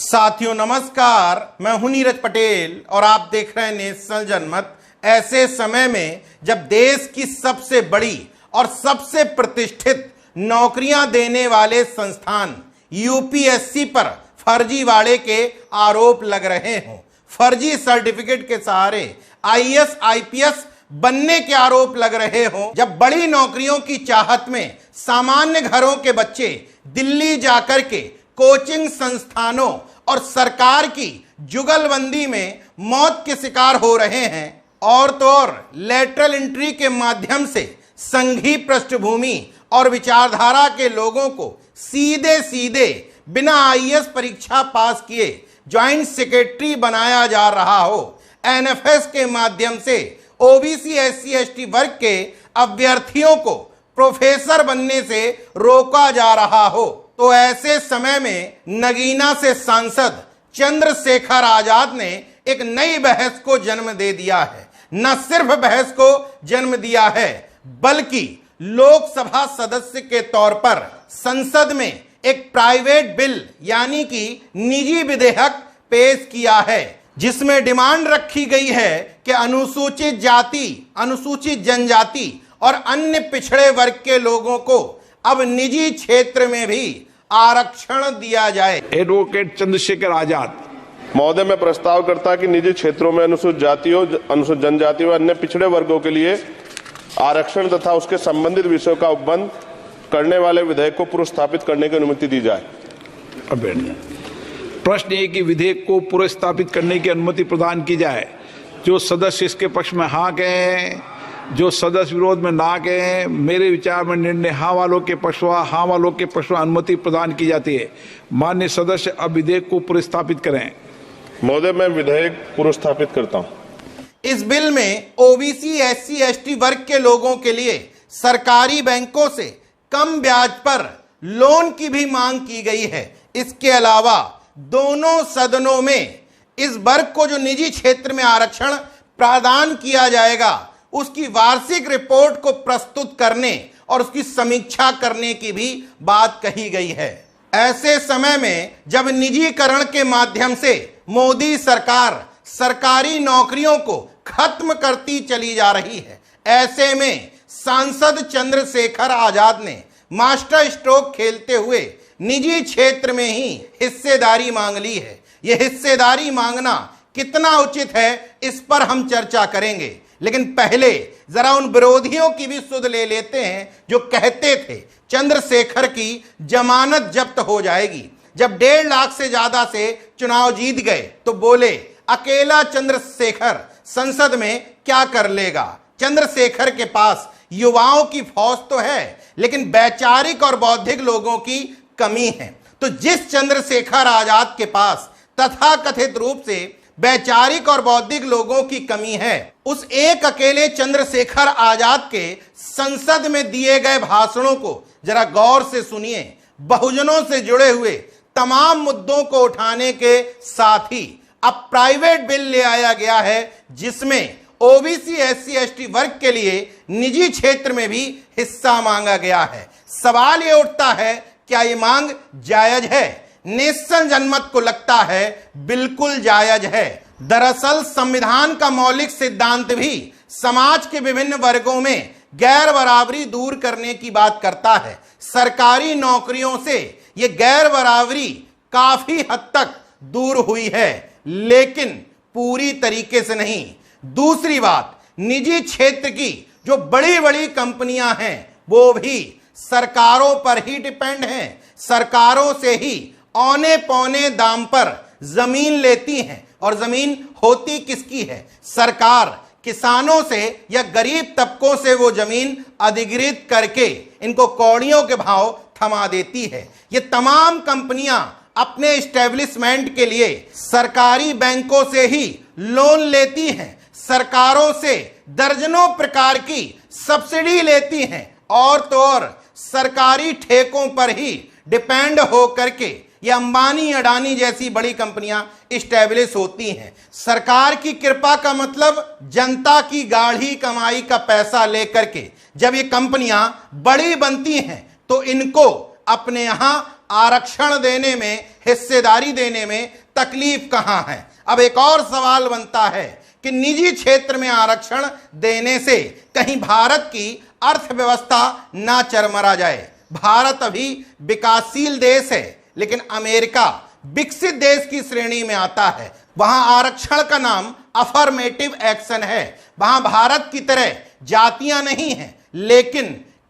साथियों नमस्कार, मैं हूं नीरज पटेल और आप देख रहे हैं नेशनल जनमत। ऐसे समय में जब देश की सबसे बड़ी और सबसे प्रतिष्ठित नौकरियां देने वाले संस्थान यूपीएससी पर फर्जीवाड़े के आरोप लग रहे हों, फर्जी सर्टिफिकेट के सहारे आईएएस आईपीएस बनने के आरोप लग रहे हों, जब बड़ी नौकरियों की चाहत में सामान्य घरों के बच्चे दिल्ली जाकर के कोचिंग संस्थानों और सरकार की जुगलबंदी में मौत के शिकार हो रहे हैं, और तो और लेटरल एंट्री के माध्यम से संघीय पृष्ठभूमि और विचारधारा के लोगों को सीधे सीधे बिना आईएएस परीक्षा पास किए ज्वाइंट सेक्रेटरी बनाया जा रहा हो, एनएफएस के माध्यम से ओबीसी एससी एसटी वर्ग के अभ्यर्थियों को प्रोफेसर बनने से रोका जा रहा हो, तो ऐसे समय में नगीना से सांसद चंद्रशेखर आजाद ने एक नई बहस को जन्म दे दिया है। न सिर्फ बहस को जन्म दिया है, बल्कि लोकसभा सदस्य के तौर पर संसद में एक प्राइवेट बिल यानी कि निजी विधेयक पेश किया है, जिसमें डिमांड रखी गई है कि अनुसूचित जाति, अनुसूचित जनजाति और अन्य पिछड़े वर्ग के लोगों को अब निजी क्षेत्र में भी आरक्षण दिया जाए। एडवोकेट चंद्रशेखर आजाद महोदय, मैं प्रस्ताव करता कि निजी क्षेत्रों में अनुसूचित जातियों, अनुसूचित जनजाति व अन्य पिछड़े वर्गों के लिए आरक्षण तथा उसके संबंधित विषयों का उपबंध करने वाले विधेयक को पुरस्स्थापित करने की अनुमति दी जाए। प्रश्न ये कि विधेयक को पुरस्स्थापित करने की अनुमति प्रदान की जाए। जो सदस्य इसके पक्ष में हाँ कहें, जो सदस्य विरोध में ना कहें, मेरे विचार में निर्णय हाँ वालों के पक्ष में अनुमति प्रदान की जाती है। माननीय सदस्य अब विधेयक को पुरस्स्थापित करें। महोदय, मैं विधेयक पुरस्स्थापित करता हूं। इस बिल में ओबीसी एससी एसटी वर्ग के लोगों के लिए सरकारी बैंकों से कम ब्याज पर लोन की भी मांग की गई है। इसके अलावा दोनों सदनों में इस वर्ग को जो निजी क्षेत्र में आरक्षण प्रदान किया जाएगा, उसकी वार्षिक रिपोर्ट को प्रस्तुत करने और उसकी समीक्षा करने की भी बात कही गई है। ऐसे समय में जब निजीकरण के माध्यम से मोदी सरकार सरकारी नौकरियों को खत्म करती चली जा रही है, ऐसे में सांसद चंद्रशेखर आजाद ने मास्टर स्ट्रोक खेलते हुए निजी क्षेत्र में ही हिस्सेदारी मांग ली है। यह हिस्सेदारी मांगना कितना उचित है, इस पर हम चर्चा करेंगे, लेकिन पहले जरा उन विरोधियों की भी सुध ले लेते हैं जो कहते थे चंद्रशेखर की जमानत जब्त हो जाएगी। जब 1.5 लाख से ज्यादा से चुनाव जीत गए तो बोले अकेला चंद्रशेखर संसद में क्या कर लेगा। चंद्रशेखर के पास युवाओं की फौज तो है, लेकिन वैचारिक और बौद्धिक लोगों की कमी है। तो जिस चंद्रशेखर आजाद के पास तथाकथित रूप से वैचारिक और बौद्धिक लोगों की कमी है, उस एक अकेले चंद्रशेखर आजाद के संसद में दिए गए भाषणों को जरा गौर से सुनिए। बहुजनों से जुड़े हुए तमाम मुद्दों को उठाने के साथ ही अब प्राइवेट बिल ले आया गया है, जिसमें ओबीसी एससी एसटी वर्ग के लिए निजी क्षेत्र में भी हिस्सा मांगा गया है। सवाल ये उठता है, क्या ये मांग जायज है? नेशनल जनमत को लगता है बिल्कुल जायज है। दरअसल संविधान का मौलिक सिद्धांत भी समाज के विभिन्न वर्गों में गैर बराबरी दूर करने की बात करता है। सरकारी नौकरियों से यह गैर बराबरी काफी हद तक दूर हुई है, लेकिन पूरी तरीके से नहीं। दूसरी बात, निजी क्षेत्र की जो बड़ी बड़ी कंपनियां हैं वो भी सरकारों पर ही डिपेंड हैं, सरकारों से ही औने पौने दाम पर जमीन लेती हैं। और जमीन होती किसकी है? सरकार किसानों से या गरीब तबकों से वो जमीन अधिग्रहित करके इनको कौड़ियों के भाव थमा देती है। ये तमाम कंपनियां अपने एस्टेब्लिशमेंट के लिए सरकारी बैंकों से ही लोन लेती हैं, सरकारों से दर्जनों प्रकार की सब्सिडी लेती हैं, और तो और सरकारी ठेकों पर ही डिपेंड हो करके ये अंबानी अडानी जैसी बड़ी कंपनियां इस्टेब्लिश होती हैं। सरकार की कृपा का मतलब जनता की गाढ़ी कमाई का पैसा लेकर के जब ये कंपनियां बड़ी बनती हैं तो इनको अपने यहां आरक्षण देने में, हिस्सेदारी देने में तकलीफ कहां है। अब एक और सवाल बनता है कि निजी क्षेत्र में आरक्षण देने से कहीं भारत की अर्थव्यवस्था ना चरमरा जाए। भारत अभी विकासशील देश है, लेकिन अमेरिका विकसित देश की श्रेणी में आता है। वहां आरक्षण का नाम अफर्मेटिव एक्शन है। वहां भारत की तरह जातियां नहीं हैं, लेकिन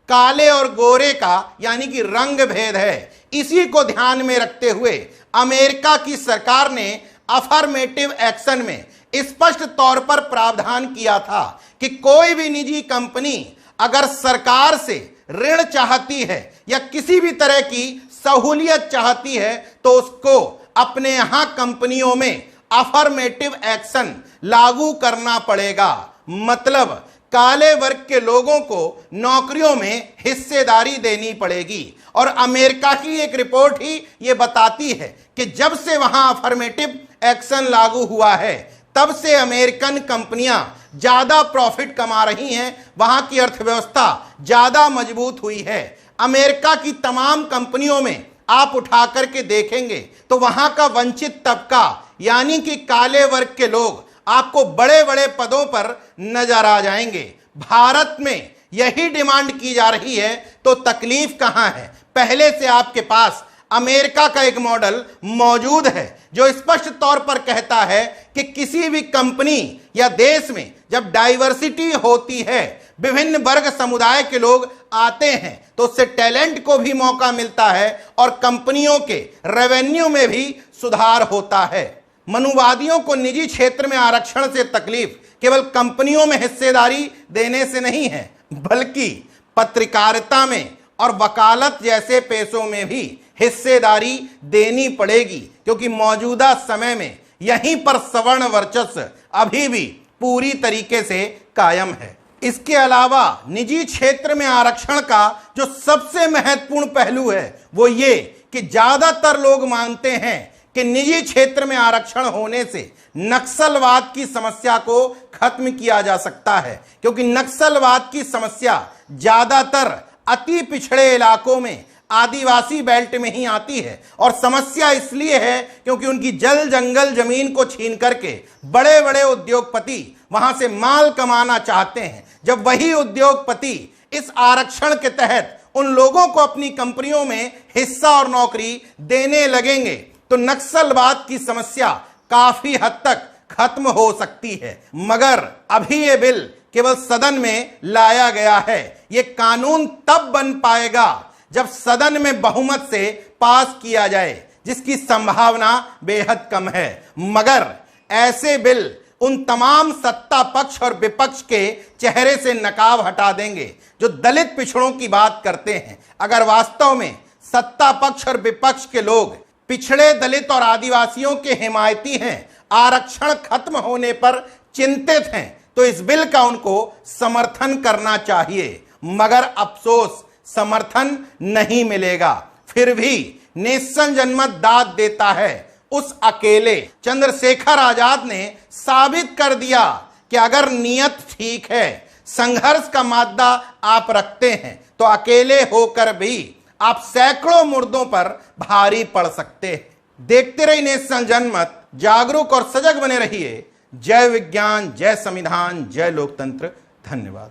काले और गोरे का यानी कि रंग भेद है। इसी को ध्यान में रखते हुए अमेरिका की सरकार ने अफर्मेटिव एक्शन में स्पष्ट तौर पर प्रावधान किया था कि कोई भी निजी कंपनी अगर सरकार से ऋण चाहती है या किसी भी तरह की सहूलियत चाहती है तो उसको अपने यहां कंपनियों में अफर्मेटिव एक्शन लागू करना पड़ेगा। मतलब काले वर्ग के लोगों को नौकरियों में हिस्सेदारी देनी पड़ेगी। और अमेरिका की एक रिपोर्ट ही ये बताती है कि जब से वहां अफर्मेटिव एक्शन लागू हुआ है तब से अमेरिकन कंपनियां ज्यादा प्रॉफिट कमा रही हैं, वहां की अर्थव्यवस्था ज्यादा मजबूत हुई है। अमेरिका की तमाम कंपनियों में आप उठा करके देखेंगे तो वहां का वंचित तबका यानी कि काले वर्ग के लोग आपको बड़े बड़े पदों पर नजर आ जाएंगे। भारत में यही डिमांड की जा रही है तो तकलीफ कहां है। पहले से आपके पास अमेरिका का एक मॉडल मौजूद है जो स्पष्ट तौर पर कहता है कि किसी भी कंपनी या देश में जब डाइवर्सिटी होती है, विभिन्न वर्ग समुदाय के लोग आते हैं, तो उससे टैलेंट को भी मौका मिलता है और कंपनियों के रेवेन्यू में भी सुधार होता है। मनुवादियों को निजी क्षेत्र में आरक्षण से तकलीफ केवल कंपनियों में हिस्सेदारी देने से नहीं है, बल्कि पत्रकारिता में और वकालत जैसे पेशों में भी हिस्सेदारी देनी पड़ेगी, क्योंकि मौजूदा समय में यहीं पर सवर्ण वर्चस्व अभी भी पूरी तरीके से कायम है। इसके अलावा निजी क्षेत्र में आरक्षण का जो सबसे महत्वपूर्ण पहलू है वो ये कि ज्यादातर लोग मानते हैं कि निजी क्षेत्र में आरक्षण होने से नक्सलवाद की समस्या को खत्म किया जा सकता है, क्योंकि नक्सलवाद की समस्या ज्यादातर अति पिछड़े इलाकों में आदिवासी बेल्ट में ही आती है। और समस्या इसलिए है क्योंकि उनकी जल जंगल जमीन को छीन करके बड़े बड़े उद्योगपति वहां से माल कमाना चाहते हैं। जब वही उद्योगपति इस आरक्षण के तहत उन लोगों को अपनी कंपनियों में हिस्सा और नौकरी देने लगेंगे तो नक्सलवाद की समस्या काफी हद तक खत्म हो सकती है। मगर अभी ये बिल केवल सदन में लाया गया है। ये कानून तब बन पाएगा जब सदन में बहुमत से पास किया जाए, जिसकी संभावना बेहद कम है। मगर ऐसे बिल उन तमाम सत्ता पक्ष और विपक्ष के चेहरे से नकाब हटा देंगे जो दलित पिछड़ों की बात करते हैं। अगर वास्तव में सत्ता पक्ष और विपक्ष के लोग पिछड़े दलित और आदिवासियों के हिमायती हैं, आरक्षण खत्म होने पर चिंतित हैं, तो इस बिल का उनको समर्थन करना चाहिए। मगर अफसोस समर्थन नहीं मिलेगा। फिर भी नेशन जनमत दाद देता है उस अकेले चंद्रशेखर आजाद ने साबित कर दिया कि अगर नियत ठीक है, संघर्ष का मादा आप रखते हैं, तो अकेले होकर भी आप सैकड़ों मुर्दों पर भारी पड़ सकते हैं। देखते रहिए नेशन जनमत, जागरूक और सजग बने रहिए। जय विज्ञान, जय संविधान, जय लोकतंत्र। धन्यवाद।